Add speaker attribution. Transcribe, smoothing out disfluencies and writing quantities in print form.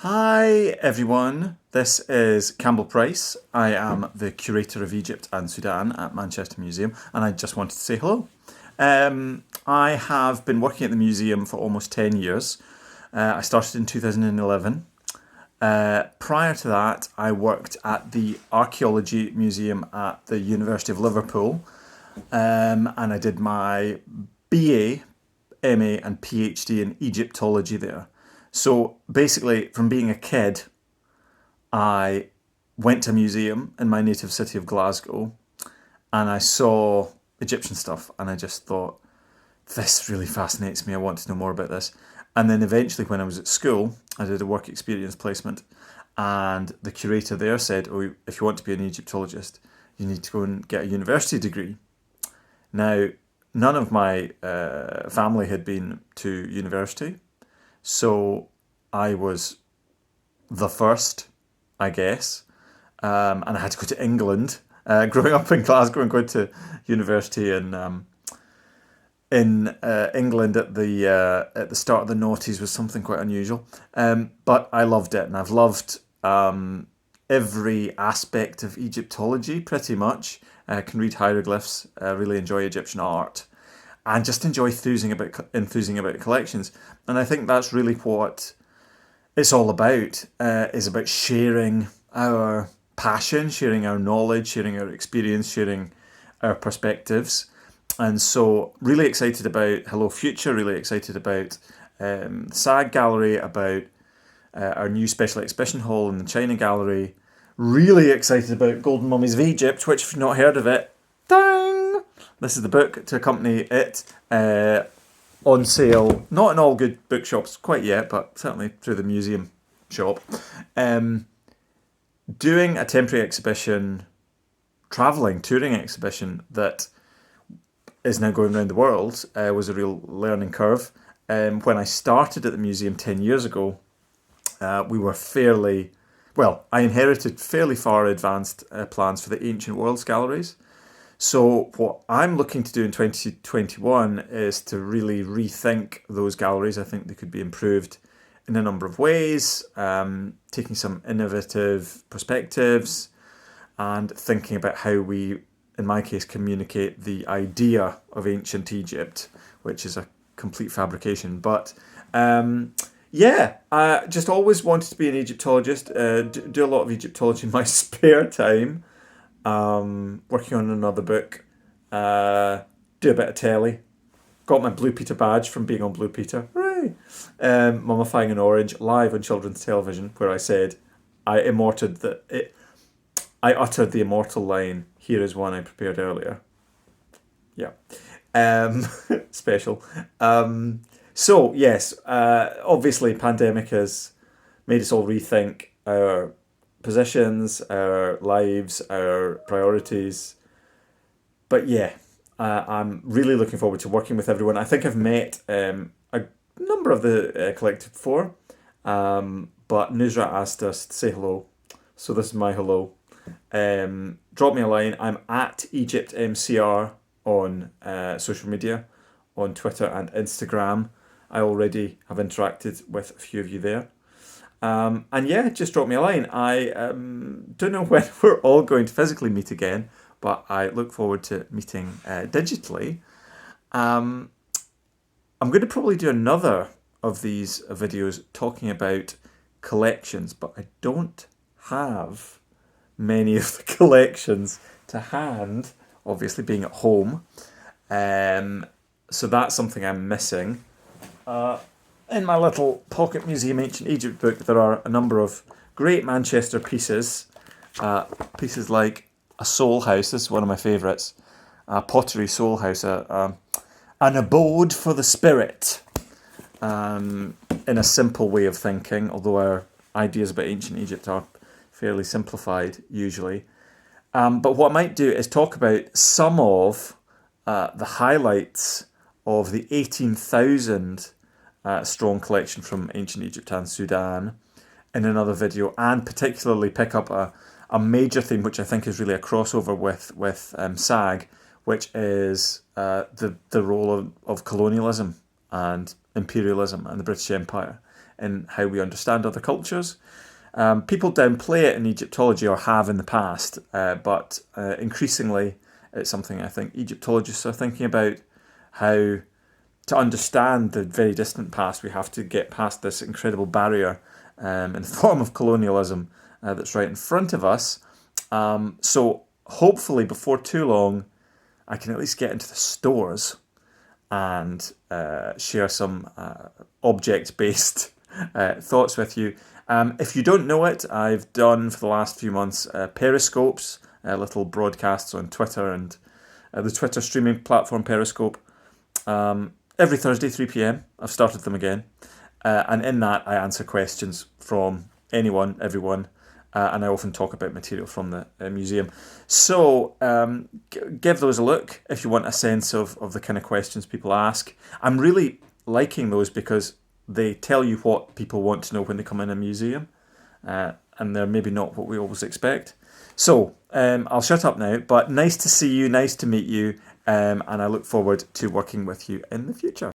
Speaker 1: Hi everyone, this is Campbell Price. I am the Curator of Egypt and Sudan at Manchester Museum, and I just wanted to say hello. I have been working at the museum for almost 10 years. I started in 2011. Prior to that, I worked at the Archaeology Museum at the University of Liverpool, and I did my BA, MA, and PhD in Egyptology there. So basically, from being a kid, I went to a museum in my native city of Glasgow and I saw Egyptian stuff and I just thought, this really fascinates me. I want to know more about this. And then eventually, when I was at school, I did a work experience placement and the curator there said, oh, if you want to be an Egyptologist, you need to go and get a university degree. Now, none of my family had been to university. So I was the first, I guess, and I had to go to England. Growing up in Glasgow and going to university in England at the start of the noughties was something quite unusual. But I loved it, and I've loved every aspect of Egyptology pretty much. I can read hieroglyphs. Really enjoy Egyptian art. And just enjoy enthusing about collections. And I think that's really what it's all about, is about sharing our passion, sharing our knowledge, sharing our experience, sharing our perspectives. And so really excited about Hello Future, really excited about the SAG Gallery, about our new special exhibition hall in the China Gallery. Really excited about Golden Mummies of Egypt, which if you've not heard of it, dang! This is the book to accompany it, on sale, not in all good bookshops quite yet, but certainly through the museum shop. Doing a temporary exhibition, touring exhibition that is now going around the world was a real learning curve. When I started at the museum 10 years ago, we were I inherited fairly far advanced plans for the Ancient Worlds galleries. So what I'm looking to do in 2021 is to really rethink those galleries. I think they could be improved in a number of ways, taking some innovative perspectives and thinking about how we, in my case, communicate the idea of ancient Egypt, which is a complete fabrication. But I just always wanted to be an Egyptologist, do a lot of Egyptology in my spare time. Working on another book, do a bit of telly. Got my Blue Peter badge from being on Blue Peter. Hooray! Mummifying an Orange live on children's television, where I said I uttered the immortal line, "Here is one I prepared earlier." Yeah, special. So yes, obviously, pandemic has made us all rethink our positions, our lives, our priorities. But yeah, I'm really looking forward to working with everyone. I think I've met a number of the collective before, but Nusrat asked us to say hello. So this is my hello. Drop me a line. I'm at EgyptMCR on social media, on Twitter and Instagram. I already have interacted with a few of you there. And yeah, just drop me a line. I don't know when we're all going to physically meet again, but I look forward to meeting digitally. I'm going to probably do another of these videos talking about collections, but I don't have many of the collections to hand, obviously being at home. So that's something I'm missing. In my little Pocket Museum Ancient Egypt book, there are a number of great Manchester pieces. Pieces like a soul house. This is one of my favourites. A pottery soul house. An abode for the spirit. In a simple way of thinking, although our ideas about ancient Egypt are fairly simplified usually. But what I might do is talk about some of the highlights of the 18,000 strong collection from ancient Egypt and Sudan in another video, and particularly pick up a major theme which I think is really a crossover with SAG, which is the role of colonialism and imperialism and the British Empire in how we understand other cultures. People downplay it in Egyptology, or have in the past, but increasingly it's something I think Egyptologists are thinking about, how to understand the very distant past, we have to get past this incredible barrier in the form of colonialism that's right in front of us. So hopefully before too long, I can at least get into the stores and share some object-based thoughts with you. If you don't know it, I've done for the last few months Periscopes, little broadcasts on Twitter and the Twitter streaming platform Periscope. Every Thursday, 3 p.m, I've started them again. And in that, I answer questions from anyone, everyone, and I often talk about material from the museum. So give those a look if you want a sense of the kind of questions people ask. I'm really liking those because they tell you what people want to know when they come in a museum, and they're maybe not what we always expect. So I'll shut up now, but nice to see you, nice to meet you, and I look forward to working with you in the future.